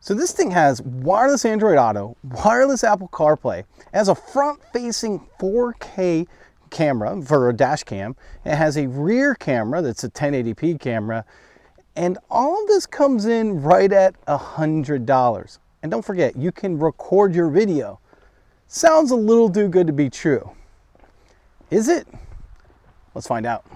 So this thing has wireless Android Auto, wireless Apple CarPlay. It has a front-facing 4K camera for a dash cam. It has a rear camera that's a 1080p camera. And all of this comes in right at $100. And don't forget, you can record your video. Sounds a little too good to be true. Is it? Let's find out.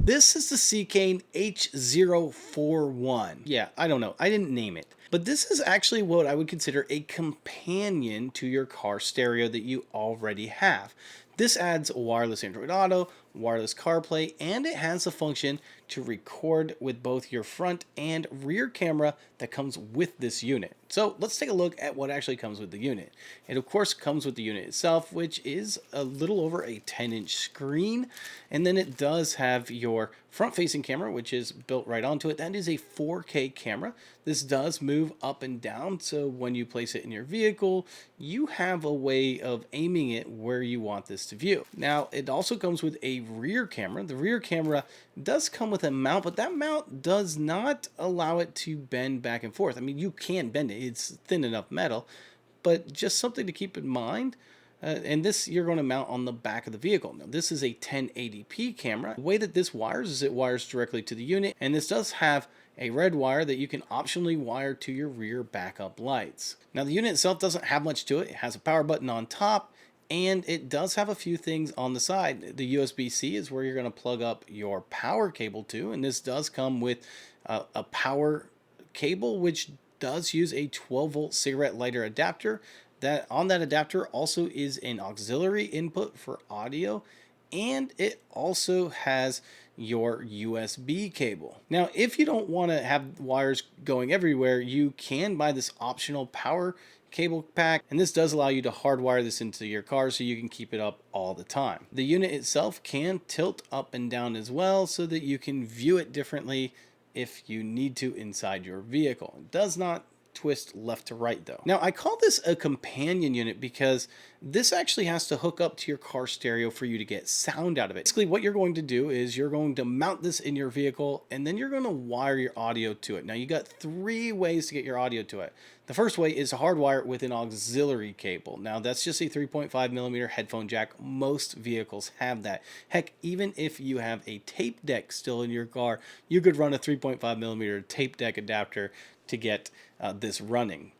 This is the Seicane H041. Yeah, I don't know. I didn't name it. But this is actually what I would consider a companion to your car stereo that you already have. This adds wireless Android Auto, wireless CarPlay, and it has the function to record with both your front and rear camera that comes with this unit. So let's take a look at what actually comes with the unit. It of course comes with the unit itself, which is a little over a 10-inch screen, and then it does have your front-facing camera, which is built right onto it. That is a 4K camera. This does move up and down, so when you place it in your vehicle, you have a way of aiming it where you want this to view. Now, it also comes with a rear camera. The rear camera does come with a mount, but that mount does not allow it to bend back and forth. I mean, you can bend it. It's thin enough metal, but just something to keep in mind. And this you're going to mount on the back of the vehicle. Now this is a 1080p camera. The way that this wires is it wires directly to the unit, and this does have a red wire that you can optionally wire to your rear backup lights. Now the unit itself doesn't have much to it. It has a power button on top, and it does have a few things on the side. The USB-C is where you're going to plug up your power cable to, and this does come with a power cable which does use a 12-volt cigarette lighter adapter. That on that adapter also is an auxiliary input for audio, and it also has your USB cable. Now, if you don't want to have wires going everywhere, you can buy this optional power cable pack, and this does allow you to hardwire this into your car so you can keep it up all the time. The unit itself can tilt up and down as well so that you can view it differently if you need to inside your vehicle. It does not twist left to right though. Now I call this a companion unit because this actually has to hook up to your car stereo for you to get sound out of it. Basically what you're going to do is you're going to mount this in your vehicle, and then you're going to wire your audio to it. Now you got 3 ways to get your audio to it. The first way is to hardwire it with an auxiliary cable. Now that's just a 3.5mm headphone jack. Most vehicles have that. Heck, even if you have a tape deck still in your car, you could run a 3.5mm tape deck adapter to get this running.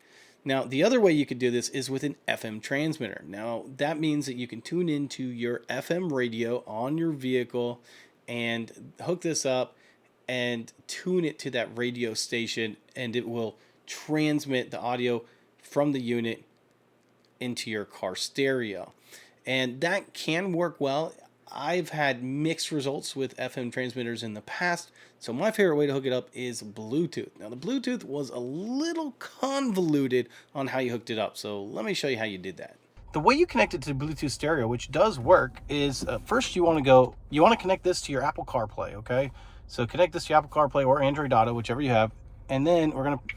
Now, the other way you could do this is with an FM transmitter. Now, that means that you can tune into your FM radio on your vehicle and hook this up and tune it to that radio station, and it will transmit the audio from the unit into your car stereo. And that can work well. I've had mixed results with FM transmitters in the past, so my favorite way to hook it up is Bluetooth. Now the Bluetooth was a little convoluted on how you hooked it up, so let me show you how you did that. The way you connect it to Bluetooth stereo, which does work, is first you want to connect this to your Apple CarPlay, okay? So connect this to Apple CarPlay or Android Auto, whichever you have, and then we're going to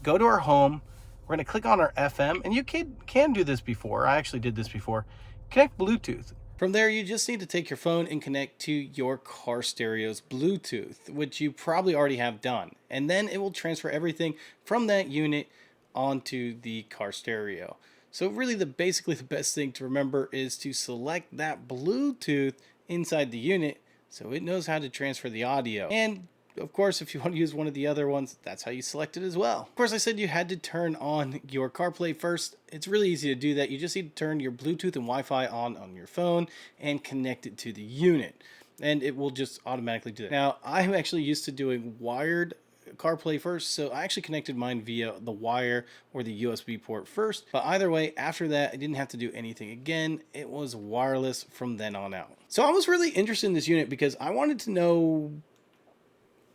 go to our home. We're going to click on our FM, and you can do this before. I actually did this before. Connect Bluetooth. From there, you just need to take your phone and connect to your car stereo's Bluetooth, which you probably already have done. And then it will transfer everything from that unit onto the car stereo. So really, basically the best thing to remember is to select that Bluetooth inside the unit so it knows how to transfer the audio. And of course, if you want to use one of the other ones, that's how you select it as well. Of course, I said you had to turn on your CarPlay first. It's really easy to do that. You just need to turn your Bluetooth and Wi-Fi on your phone and connect it to the unit, and it will just automatically do that. Now, I'm actually used to doing wired CarPlay first, so I actually connected mine via the wire or the USB port first. But either way, after that, I didn't have to do anything again. It was wireless from then on out. So I was really interested in this unit because I wanted to know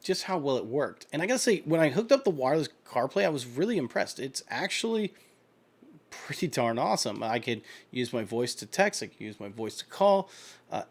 just how well it worked. And I gotta say, when I hooked up the wireless CarPlay, I was really impressed. It's actually pretty darn awesome. I could use my voice to text, I could use my voice to call.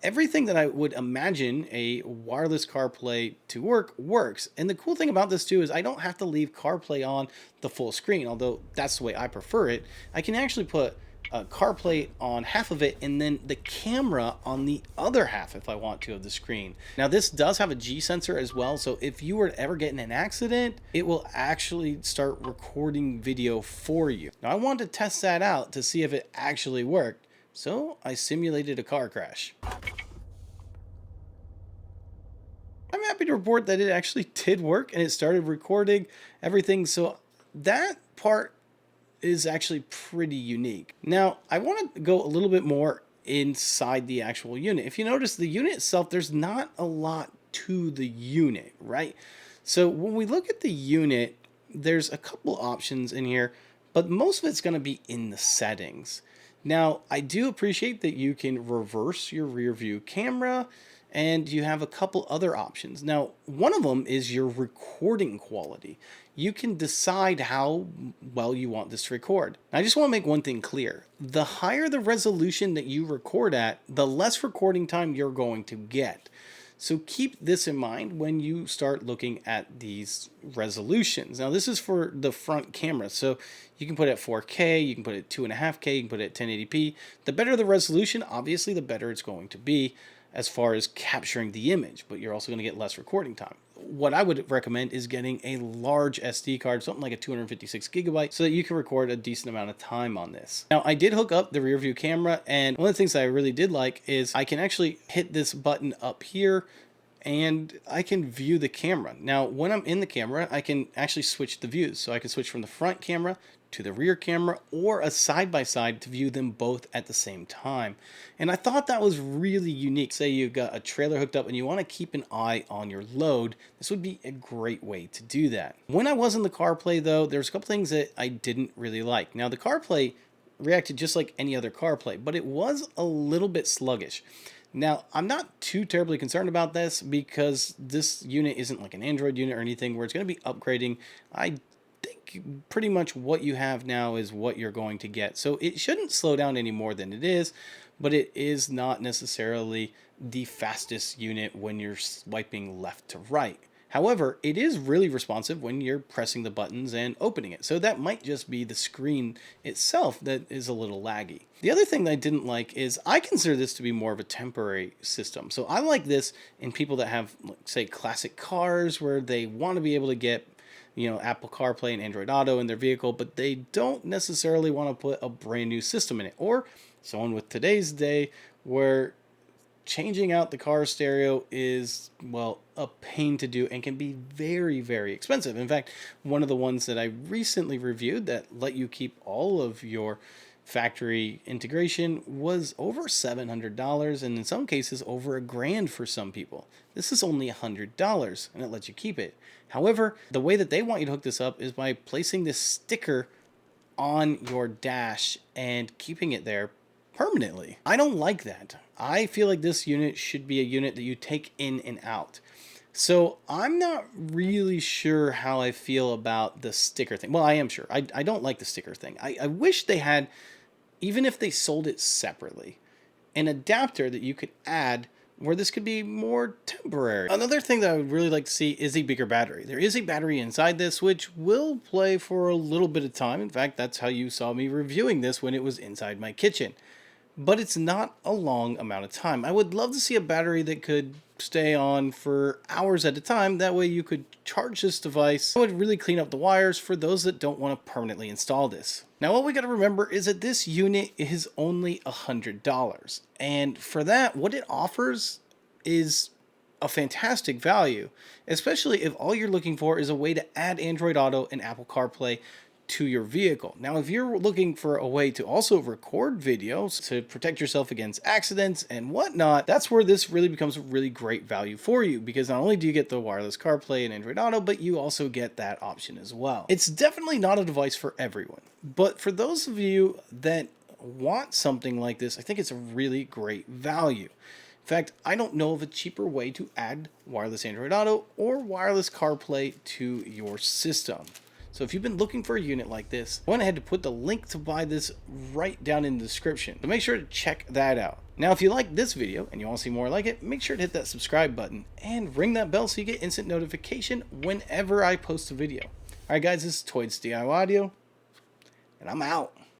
Everything that I would imagine a wireless CarPlay to work works. And the cool thing about this too is I don't have to leave CarPlay on the full screen, although that's the way I prefer it. I can actually put CarPlay on half of it and then the camera on the other half if I want to of the screen. Now this does have a G sensor as well, so if you were to ever get in an accident, it will actually start recording video for you. Now I wanted to test that out to see if it actually worked, so I simulated a car crash. I'm happy to report that it actually did work and it started recording everything, so that part is actually pretty unique. Now, I want to go a little bit more inside the actual unit. If you notice the unit itself, there's not a lot to the unit, right? So when we look at the unit, there's a couple options in here, but most of it's going to be in the settings. Now, I do appreciate that you can reverse your rear view camera, and you have a couple other options. Now, one of them is your recording quality. You can decide how well you want this to record. I just want to make one thing clear. The higher the resolution that you record at, the less recording time you're going to get. So keep this in mind when you start looking at these resolutions. Now this is for the front camera, so you can put it at 4K, you can put it at 2.5K, you can put it at 1080p. The better the resolution, obviously, the better it's going to be as far as capturing the image, but you're also going to get less recording time. What I would recommend is getting a large SD card, something like a 256 gigabyte, so that you can record a decent amount of time on this. Now, I did hook up the rear view camera, and one of the things that I really did like is I can actually hit this button up here and I can view the camera. Now, when I'm in the camera, I can actually switch the views. So I can switch from the front camera to the rear camera or a side-by-side to view them both at the same time. And I thought that was really unique. Say you've got a trailer hooked up and you want to keep an eye on your load, this would be a great way to do that. When I was in the CarPlay though, there's a couple things that I didn't really like. Now the CarPlay reacted just like any other CarPlay, but it was a little bit sluggish. Now, I'm not too terribly concerned about this because this unit isn't like an Android unit or anything where it's going to be upgrading. I think pretty much what you have now is what you're going to get. So it shouldn't slow down any more than it is, but it is not necessarily the fastest unit when you're swiping left to right. However, it is really responsive when you're pressing the buttons and opening it. So that might just be the screen itself that is a little laggy. The other thing that I didn't like is I consider this to be more of a temporary system. So I like this in people that have, say, classic cars where they want to be able to get, you know, Apple CarPlay and Android Auto in their vehicle, but they don't necessarily want to put a brand new system in it. Or someone with today's day where changing out the car stereo is, well, a pain to do and can be very, very expensive. In fact, one of the ones that I recently reviewed that let you keep all of your factory integration was over $700, and in some cases over $1,000 for some people. This is only $100 and it lets you keep it. However, the way that they want you to hook this up is by placing this sticker on your dash and keeping it there permanently. I don't like that. I feel like this unit should be a unit that you take in and out. So I'm not really sure how I feel about the sticker thing. Well, I am sure. I don't like the sticker thing. I wish they had, even if they sold it separately, an adapter that you could add where this could be more temporary. Another thing that I would really like to see is a bigger battery. There is a battery inside this which will play for a little bit of time. In fact, that's how you saw me reviewing this when it was inside my kitchen. But it's not a long amount of time. I would love to see a battery that could stay on for hours at a time. That way you could charge this device. I would really clean up the wires for those that don't want to permanently install this. Now what we got to remember is that this unit is only $100. And for that, what it offers is a fantastic value, especially if all you're looking for is a way to add Android Auto and Apple CarPlay to your vehicle. Now, if you're looking for a way to also record videos to protect yourself against accidents and whatnot, that's where this really becomes a really great value for you, because not only do you get the wireless CarPlay and Android Auto, but you also get that option as well. It's definitely not a device for everyone, but for those of you that want something like this, I think it's a really great value. In fact, I don't know of a cheaper way to add wireless Android Auto or wireless CarPlay to your system. So if you've been looking for a unit like this, I went ahead to put the link to buy this right down in the description. So make sure to check that out. Now, if you like this video and you want to see more like it, make sure to hit that subscribe button and ring that bell so you get instant notification whenever I post a video. All right, guys, this is Toyd's DIY Audio, and I'm out.